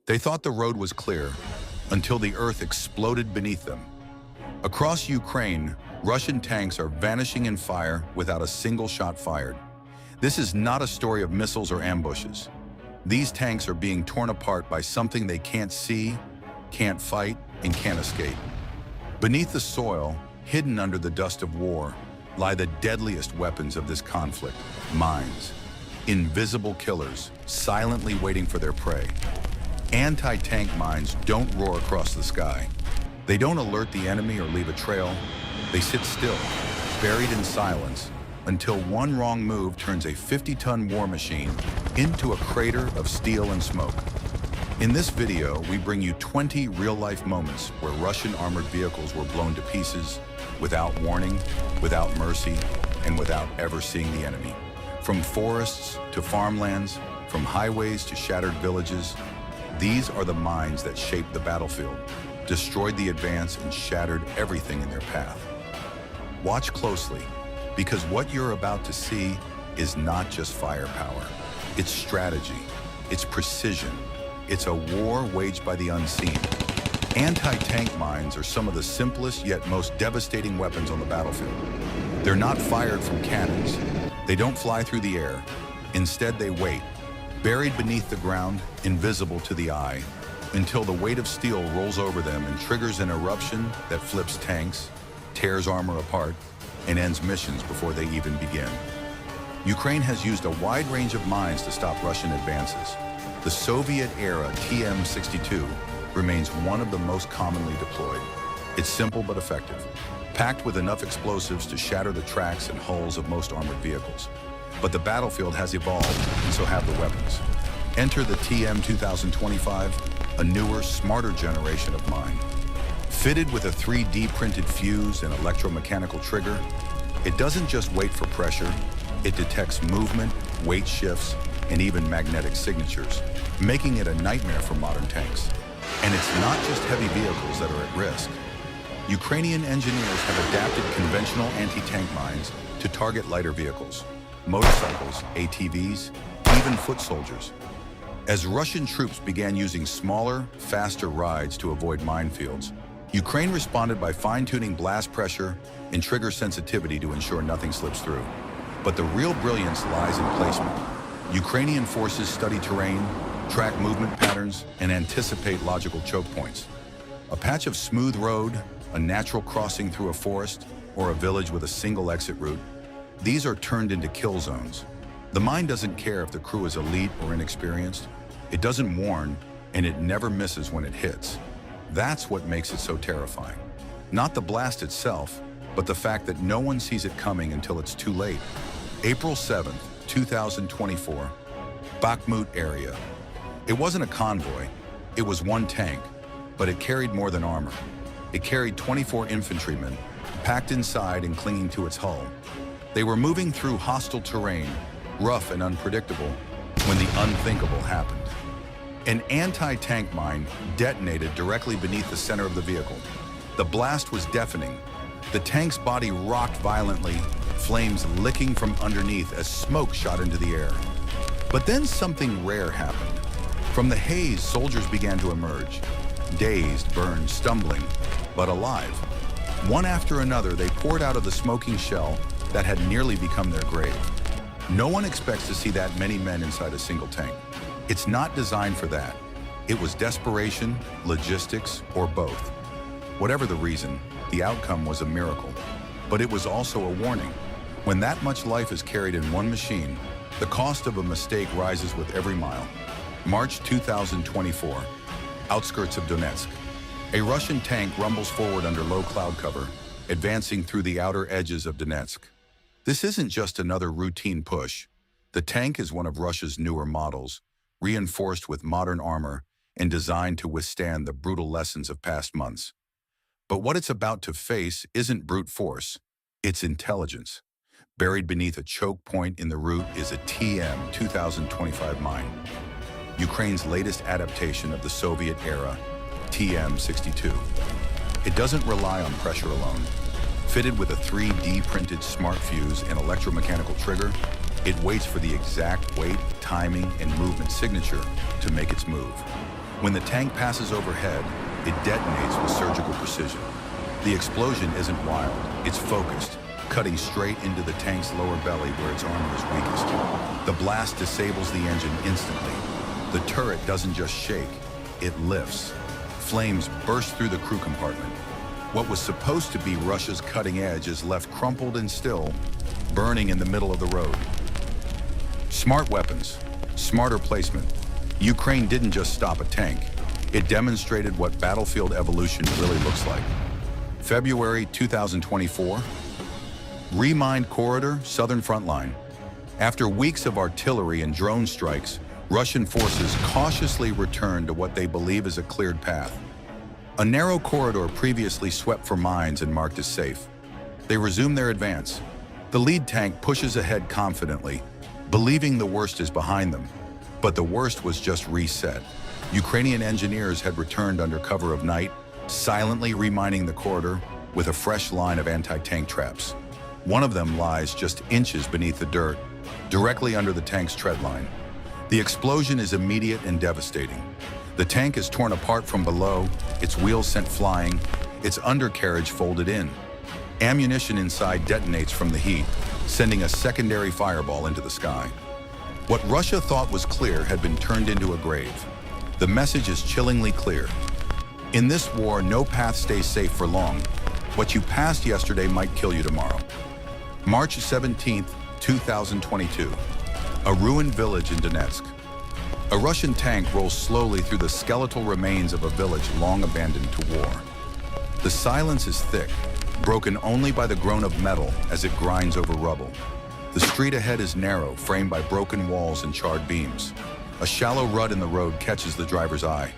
They thought the road was clear until the earth exploded beneath them. Across Ukraine, Russian tanks are vanishing in fire without a single shot fired. This is not a story of missiles or ambushes. These tanks are being torn apart by something they can't see, can't fight, and can't escape. Beneath the soil, hidden under the dust of war, lie the deadliest weapons of this conflict: mines. Invisible killers, silently waiting for their prey. Anti-tank mines don't roar across the sky. They don't alert the enemy or leave a trail. They sit still, buried in silence, until one wrong move turns a 50-ton war machine into a crater of steel and smoke. In this video, we bring you 20 real-life moments where Russian armored vehicles were blown to pieces without warning, without mercy, and without ever seeing the enemy. From forests to farmlands, from highways to shattered villages, these are the mines that shaped the battlefield, destroyed the advance, and shattered everything in their path. Watch closely, because what you're about to see is not just firepower. It's strategy, it's precision, it's a war waged by the unseen. Anti-tank mines are some of the simplest yet most devastating weapons on the battlefield. They're not fired from cannons. They don't fly through the air. Instead, they wait, buried beneath the ground, invisible to the eye, until the weight of steel rolls over them and triggers an eruption that flips tanks, tears armor apart, and ends missions before they even begin. Ukraine has used a wide range of mines to stop Russian advances. The Soviet-era TM-62 remains one of the most commonly deployed. It's simple but effective, packed with enough explosives to shatter the tracks and hulls of most armored vehicles. But the battlefield has evolved, and so have the weapons. Enter the TM-2025, a newer, smarter generation of mine. Fitted with a 3D printed fuse and electromechanical trigger, it doesn't just wait for pressure, it detects movement, weight shifts, and even magnetic signatures, making it a nightmare for modern tanks. And it's not just heavy vehicles that are at risk. Ukrainian engineers have adapted conventional anti-tank mines to target lighter vehicles, motorcycles, ATVs, even foot soldiers. As Russian troops began using smaller, faster rides to avoid minefields, Ukraine responded by fine-tuning blast pressure and trigger sensitivity to ensure nothing slips through. But the real brilliance lies in placement. Ukrainian forces study terrain, track movement patterns, and anticipate logical choke points. A patch of smooth road, a natural crossing through a forest, or a village with a single exit route, these are turned into kill zones. The mine doesn't care if the crew is elite or inexperienced. It doesn't warn, and it never misses when it hits. That's what makes it so terrifying. Not the blast itself, but the fact that no one sees it coming until it's too late. April 7th, 2024, Bakhmut area. It wasn't a convoy, it was one tank, but it carried more than armor. It carried 24 infantrymen, packed inside and clinging to its hull. They were moving through hostile terrain, rough and unpredictable, when the unthinkable happened. An anti-tank mine detonated directly beneath the center of the vehicle. The blast was deafening. The tank's body rocked violently, flames licking from underneath as smoke shot into the air. But then something rare happened. From the haze, soldiers began to emerge. Dazed, burned, stumbling, but alive. One after another, they poured out of the smoking shell that had nearly become their grave. No one expects to see that many men inside a single tank. It's not designed for that. It was desperation, logistics, or both. Whatever the reason, the outcome was a miracle. But it was also a warning. When that much life is carried in one machine, the cost of a mistake rises with every mile. March 2024, outskirts of Donetsk. A Russian tank rumbles forward under low cloud cover, advancing through the outer edges of Donetsk. This isn't just another routine push. The tank is one of Russia's newer models, reinforced with modern armor and designed to withstand the brutal lessons of past months. But what it's about to face isn't brute force, it's intelligence. Buried beneath a choke point in the route is a TM-2025 mine, Ukraine's latest adaptation of the Soviet-era TM-62. It doesn't rely on pressure alone. Fitted with a 3D printed smart fuse and electromechanical trigger, it waits for the exact weight, timing, and movement signature to make its move. When the tank passes overhead, it detonates with surgical precision. The explosion isn't wild, it's focused, cutting straight into the tank's lower belly where its armor is weakest. The blast disables the engine instantly. The turret doesn't just shake, it lifts. Flames burst through the crew compartment. What was supposed to be Russia's cutting edge is left crumpled and still, burning in the middle of the road. Smart weapons, smarter placement. Ukraine didn't just stop a tank. It demonstrated what battlefield evolution really looks like. February 2024, remined corridor, southern front line. After weeks of artillery and drone strikes, Russian forces cautiously returned to what they believe is a cleared path. A narrow corridor previously swept for mines and marked as safe. They resume their advance. The lead tank pushes ahead confidently, believing the worst is behind them. But the worst was just reset. Ukrainian engineers had returned under cover of night, silently remining the corridor with a fresh line of anti-tank traps. One of them lies just inches beneath the dirt, directly under the tank's tread line. The explosion is immediate and devastating. The tank is torn apart from below, its wheels sent flying, its undercarriage folded in. Ammunition inside detonates from the heat, sending a secondary fireball into the sky. What Russia thought was clear had been turned into a grave. The message is chillingly clear. In this war, no path stays safe for long. What you passed yesterday might kill you tomorrow. March 17, 2022. A ruined village in Donetsk. A Russian tank rolls slowly through the skeletal remains of a village long abandoned to war. The silence is thick, broken only by the groan of metal as it grinds over rubble. The street ahead is narrow, framed by broken walls and charred beams. A shallow rut in the road catches the driver's eye.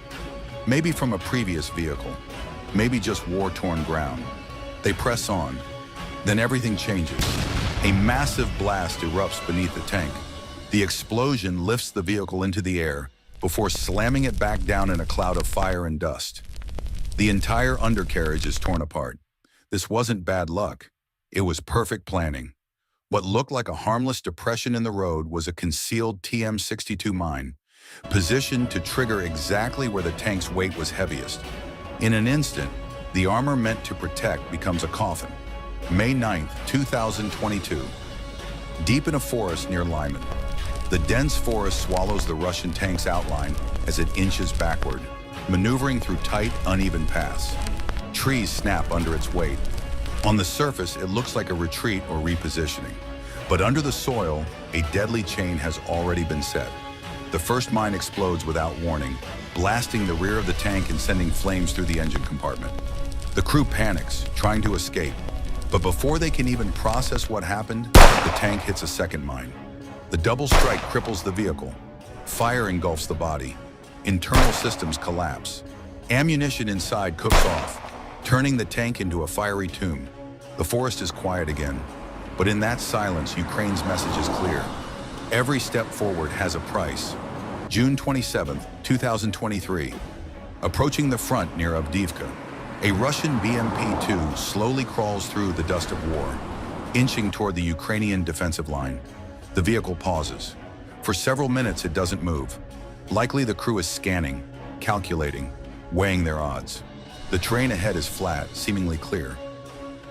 Maybe from a previous vehicle, maybe just war-torn ground. They press on. Then everything changes. A massive blast erupts beneath the tank. The explosion lifts the vehicle into the air before slamming it back down in a cloud of fire and dust. The entire undercarriage is torn apart. This wasn't bad luck. It was perfect planning. What looked like a harmless depression in the road was a concealed TM-62 mine, positioned to trigger exactly where the tank's weight was heaviest. In an instant, the armor meant to protect becomes a coffin. May 9, 2022. Deep in a forest near Lyman, the dense forest swallows the Russian tank's outline as it inches backward, maneuvering through tight, uneven paths. Trees snap under its weight. On the surface, it looks like a retreat or repositioning. But under the soil, a deadly chain has already been set. The first mine explodes without warning, blasting the rear of the tank and sending flames through the engine compartment. The crew panics, trying to escape. But before they can even process what happened, the tank hits a second mine. The double strike cripples the vehicle. Fire engulfs the body. Internal systems collapse. Ammunition inside cooks off, turning the tank into a fiery tomb. The forest is quiet again, but in that silence, Ukraine's message is clear. Every step forward has a price. June 27, 2023. Approaching the front near Avdiivka, a Russian BMP-2 slowly crawls through the dust of war, inching toward the Ukrainian defensive line. The vehicle pauses. For several minutes, it doesn't move. Likely the crew is scanning, calculating, weighing their odds. The terrain ahead is flat, seemingly clear.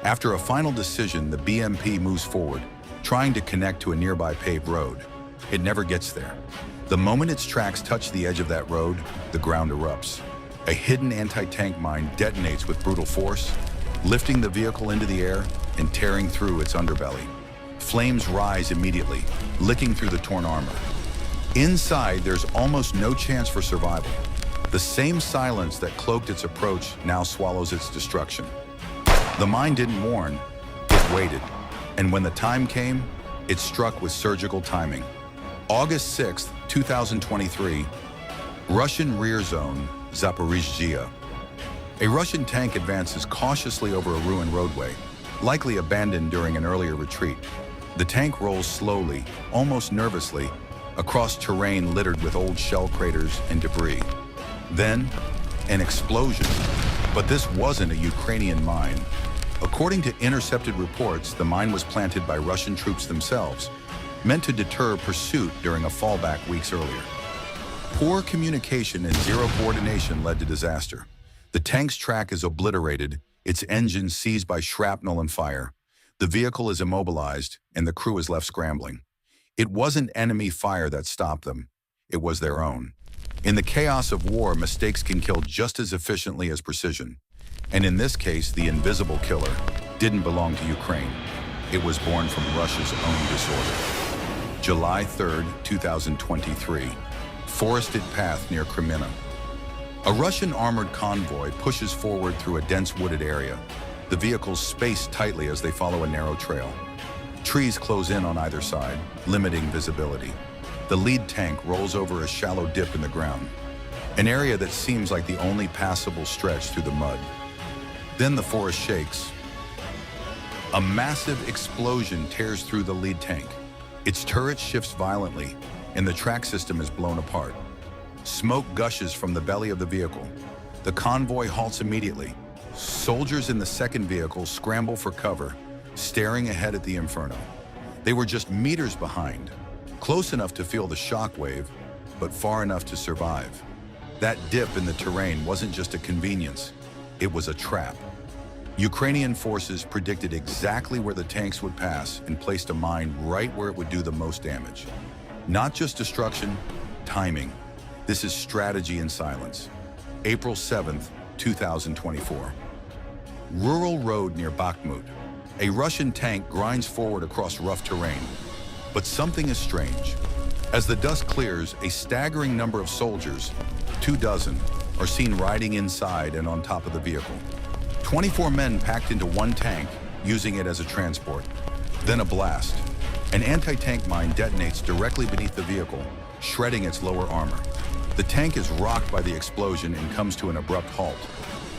After a final decision, the BMP moves forward, trying to connect to a nearby paved road. It never gets there. The moment its tracks touch the edge of that road, the ground erupts. A hidden anti-tank mine detonates with brutal force, lifting the vehicle into the air and tearing through its underbelly. Flames rise immediately, licking through the torn armor. Inside, there's almost no chance for survival. The same silence that cloaked its approach now swallows its destruction. The mine didn't warn, it waited. And when the time came, it struck with surgical timing. August 6, 2023, Russian rear zone, Zaporizhzhia. A Russian tank advances cautiously over a ruined roadway, likely abandoned during an earlier retreat. The tank rolls slowly, almost nervously, across terrain littered with old shell craters and debris. Then, an explosion. But this wasn't a Ukrainian mine. According to intercepted reports, the mine was planted by Russian troops themselves, meant to deter pursuit during a fallback weeks earlier. Poor communication and zero coordination led to disaster. The tank's track is obliterated, its engine seized by shrapnel and fire. The vehicle is immobilized, and the crew is left scrambling. It wasn't enemy fire that stopped them. It was their own. In the chaos of war, mistakes can kill just as efficiently as precision. And in this case, the invisible killer didn't belong to Ukraine. It was born from Russia's own disorder. July 3rd, 2023. Forested path near Kreminna. A Russian armored convoy pushes forward through a dense wooded area. The vehicles space tightly as they follow a narrow trail. Trees close in on either side, limiting visibility. The lead tank rolls over a shallow dip in the ground, an area that seems like the only passable stretch through the mud. Then the forest shakes. A massive explosion tears through the lead tank. Its turret shifts violently, and the track system is blown apart. Smoke gushes from the belly of the vehicle. The convoy halts immediately. Soldiers in the second vehicle scramble for cover, staring ahead at the inferno. They were just meters behind, close enough to feel the shockwave, but far enough to survive. That dip in the terrain wasn't just a convenience, it was a trap. Ukrainian forces predicted exactly where the tanks would pass and placed a mine right where it would do the most damage. Not just destruction, timing. This is strategy in silence. April 7th, 2024. Rural road near Bakhmut. A Russian tank grinds forward across rough terrain. But something is strange. As the dust clears, a staggering number of soldiers, 24, are seen riding inside and on top of the vehicle. 24 men packed into one tank, using it as a transport. Then a blast. An anti-tank mine detonates directly beneath the vehicle, shredding its lower armor. The tank is rocked by the explosion and comes to an abrupt halt.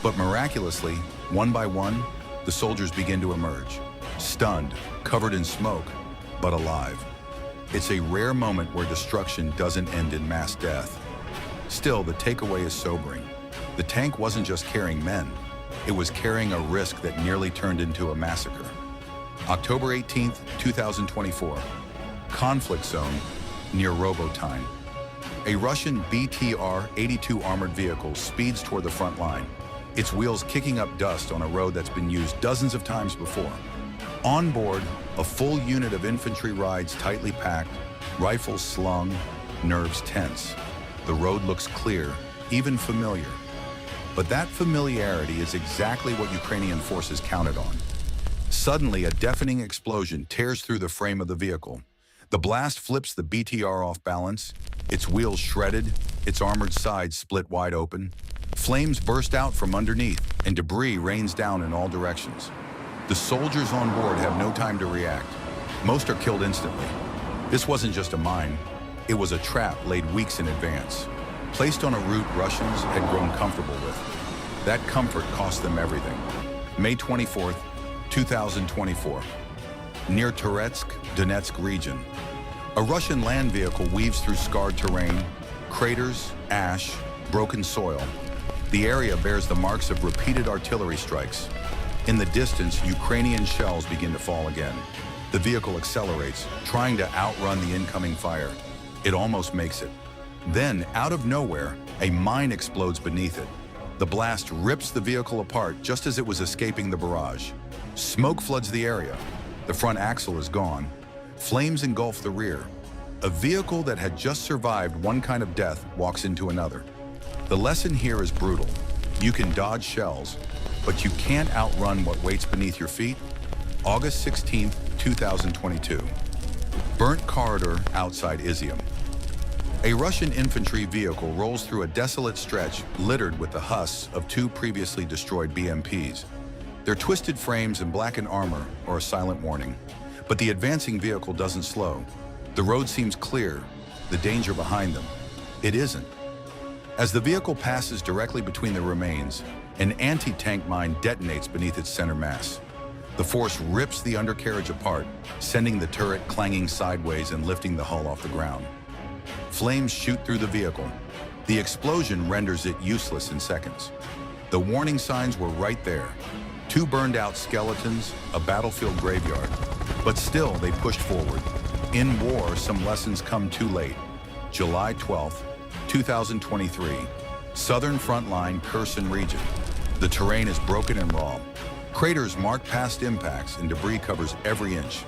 But miraculously, one by one, the soldiers begin to emerge. Stunned, covered in smoke, but alive. It's a rare moment where destruction doesn't end in mass death. Still, the takeaway is sobering. The tank wasn't just carrying men, it was carrying a risk that nearly turned into a massacre. October 18th, 2024. Conflict zone near Robotine. A Russian BTR-82 armored vehicle speeds toward the front line, its wheels kicking up dust on a road that's been used dozens of times before. On board, a full unit of infantry rides tightly packed, rifles slung, nerves tense. The road looks clear, even familiar. But that familiarity is exactly what Ukrainian forces counted on. Suddenly, a deafening explosion tears through the frame of the vehicle. The blast flips the BTR off balance, its wheels shredded, its armored sides split wide open. Flames burst out from underneath, and debris rains down in all directions. The soldiers on board have no time to react. Most are killed instantly. This wasn't just a mine, it was a trap laid weeks in advance, placed on a route Russians had grown comfortable with. That comfort cost them everything. May 24th, 2024. Near Toretsk, Donetsk region. A Russian land vehicle weaves through scarred terrain, craters, ash, broken soil. The area bears the marks of repeated artillery strikes. In the distance, Ukrainian shells begin to fall again. The vehicle accelerates, trying to outrun the incoming fire. It almost makes it. Then, out of nowhere, a mine explodes beneath it. The blast rips the vehicle apart just as it was escaping the barrage. Smoke floods the area. The front axle is gone. Flames engulf the rear. A vehicle that had just survived one kind of death walks into another. The lesson here is brutal. You can dodge shells, but you can't outrun what waits beneath your feet. August 16th, 2022. Burnt corridor outside Izium. A Russian infantry vehicle rolls through a desolate stretch littered with the husks of two previously destroyed BMPs. Their twisted frames and blackened armor are a silent warning. But the advancing vehicle doesn't slow. The road seems clear, the danger behind them. It isn't. As the vehicle passes directly between the remains, an anti-tank mine detonates beneath its center mass. The force rips the undercarriage apart, sending the turret clanging sideways and lifting the hull off the ground. Flames shoot through the vehicle. The explosion renders it useless in seconds. The warning signs were right there. Two burned-out skeletons, a battlefield graveyard. But still, they pushed forward. In war, some lessons come too late. July 12th, 2023, Southern Frontline Kherson region. The terrain is broken and raw. Craters mark past impacts and debris covers every inch.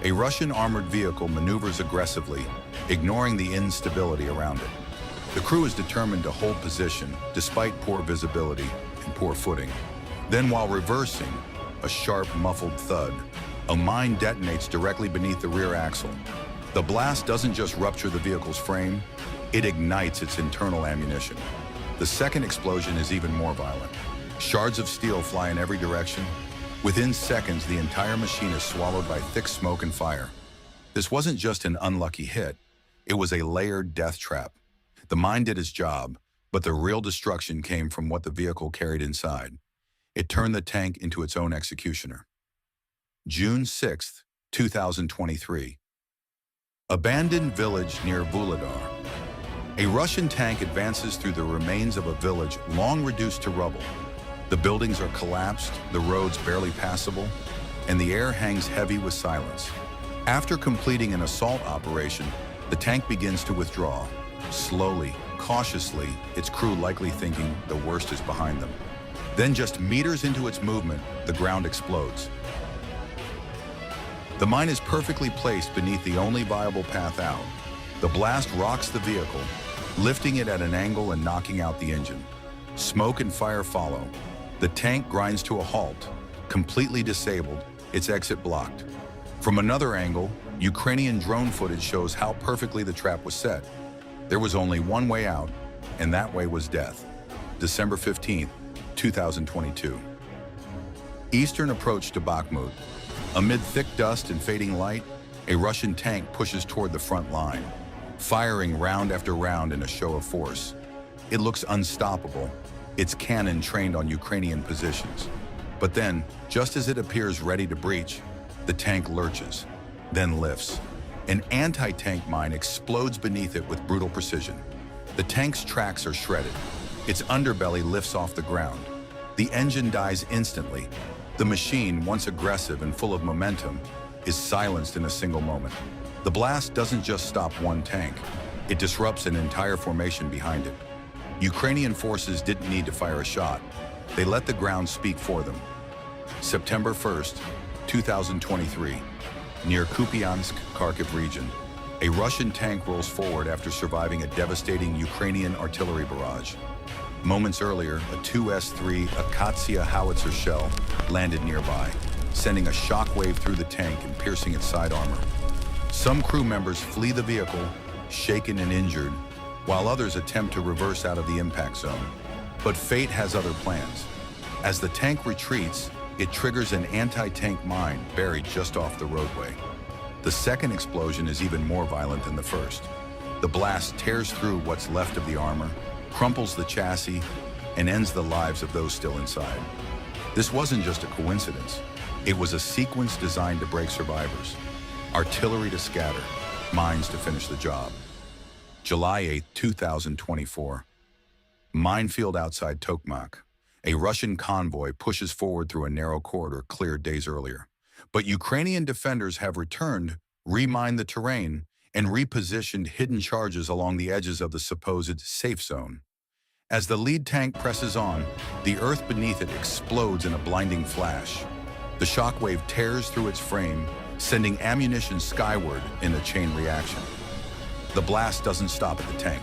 A Russian armored vehicle maneuvers aggressively, ignoring the instability around it. The crew is determined to hold position despite poor visibility and poor footing. Then, while reversing, a sharp, muffled thud. A mine detonates directly beneath the rear axle. The blast doesn't just rupture the vehicle's frame, it ignites its internal ammunition. The second explosion is even more violent. Shards of steel fly in every direction. Within seconds, the entire machine is swallowed by thick smoke and fire. This wasn't just an unlucky hit, it was a layered death trap. The mine did its job, but the real destruction came from what the vehicle carried inside. It turned the tank into its own executioner. June 6, 2023. Abandoned village near Vuhledar. A Russian tank advances through the remains of a village long reduced to rubble. The buildings are collapsed, the roads barely passable, and the air hangs heavy with silence. After completing an assault operation, the tank begins to withdraw. Slowly, cautiously, its crew likely thinking the worst is behind them. Then, just meters into its movement, the ground explodes. The mine is perfectly placed beneath the only viable path out. The blast rocks the vehicle, lifting it at an angle and knocking out the engine. Smoke and fire follow. The tank grinds to a halt, completely disabled, its exit blocked. From another angle, Ukrainian drone footage shows how perfectly the trap was set. There was only one way out, and that way was death. December 15, 2022. Eastern approach to Bakhmut. Amid thick dust and fading light, a Russian tank pushes toward the front line, firing round after round in a show of force. It looks unstoppable, its cannon trained on Ukrainian positions. But then, just as it appears ready to breach, the tank lurches, then lifts. An anti-tank mine explodes beneath it with brutal precision. The tank's tracks are shredded. Its underbelly lifts off the ground. The engine dies instantly. The machine, once aggressive and full of momentum, is silenced in a single moment. The blast doesn't just stop one tank. It disrupts an entire formation behind it. Ukrainian forces didn't need to fire a shot. They let the ground speak for them. September 1st, 2023. Near Kupiansk, Kharkiv region, a Russian tank rolls forward after surviving a devastating Ukrainian artillery barrage. Moments earlier, a 2S-3 Akatsiya howitzer shell landed nearby, sending a shockwave through the tank and piercing its side armor. Some crew members flee the vehicle, shaken and injured, while others attempt to reverse out of the impact zone. But fate has other plans. As the tank retreats, it triggers an anti-tank mine buried just off the roadway. The second explosion is even more violent than the first. The blast tears through what's left of the armor, crumples the chassis, and ends the lives of those still inside. This wasn't just a coincidence. It was a sequence designed to break survivors. Artillery to scatter, mines to finish the job. July 8, 2024. Minefield outside Tokmak. A Russian convoy pushes forward through a narrow corridor cleared days earlier. But Ukrainian defenders have returned, remined the terrain, and repositioned hidden charges along the edges of the supposed safe zone. As the lead tank presses on, the earth beneath it explodes in a blinding flash. The shockwave tears through its frame, sending ammunition skyward in a chain reaction. The blast doesn't stop at the tank.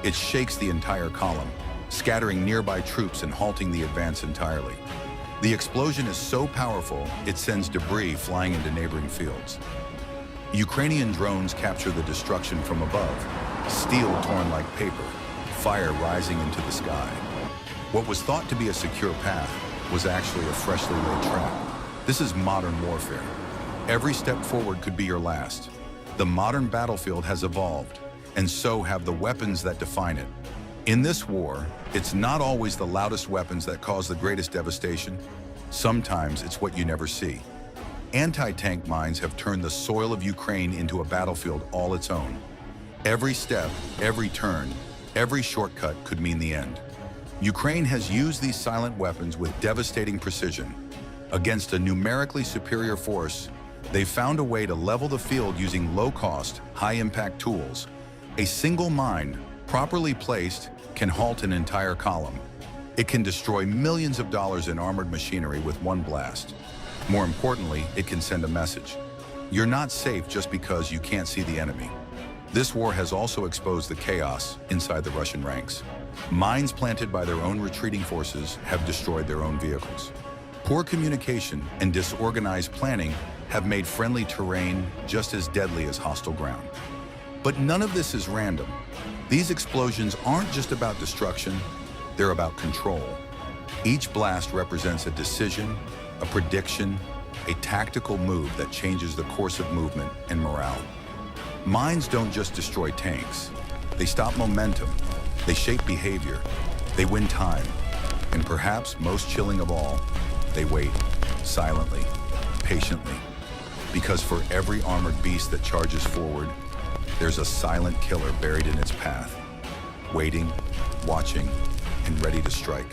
It shakes the entire column, scattering nearby troops and halting the advance entirely. The explosion is so powerful, it sends debris flying into neighboring fields. Ukrainian drones capture the destruction from above, steel torn like paper, fire rising into the sky. What was thought to be a secure path was actually a freshly laid trap. This is modern warfare. Every step forward could be your last. The modern battlefield has evolved, and so have the weapons that define it. In this war, it's not always the loudest weapons that cause the greatest devastation. Sometimes it's what you never see. Anti-tank mines have turned the soil of Ukraine into a battlefield all its own. Every step, every turn, every shortcut could mean the end. Ukraine has used these silent weapons with devastating precision. Against a numerically superior force, they've found a way to level the field using low-cost, high-impact tools. A single mine, properly placed, can halt an entire column. It can destroy millions of dollars in armored machinery with one blast. More importantly, it can send a message. You're not safe just because you can't see the enemy. This war has also exposed the chaos inside the Russian ranks. Mines planted by their own retreating forces have destroyed their own vehicles. Poor communication and disorganized planning have made friendly terrain just as deadly as hostile ground. But none of this is random. These explosions aren't just about destruction, they're about control. Each blast represents a decision, a prediction, a tactical move that changes the course of movement and morale. Mines don't just destroy tanks. They stop momentum, they shape behavior, they win time, and perhaps most chilling of all, they wait, silently, patiently. Because for every armored beast that charges forward, there's a silent killer buried in its path, waiting, watching, and ready to strike.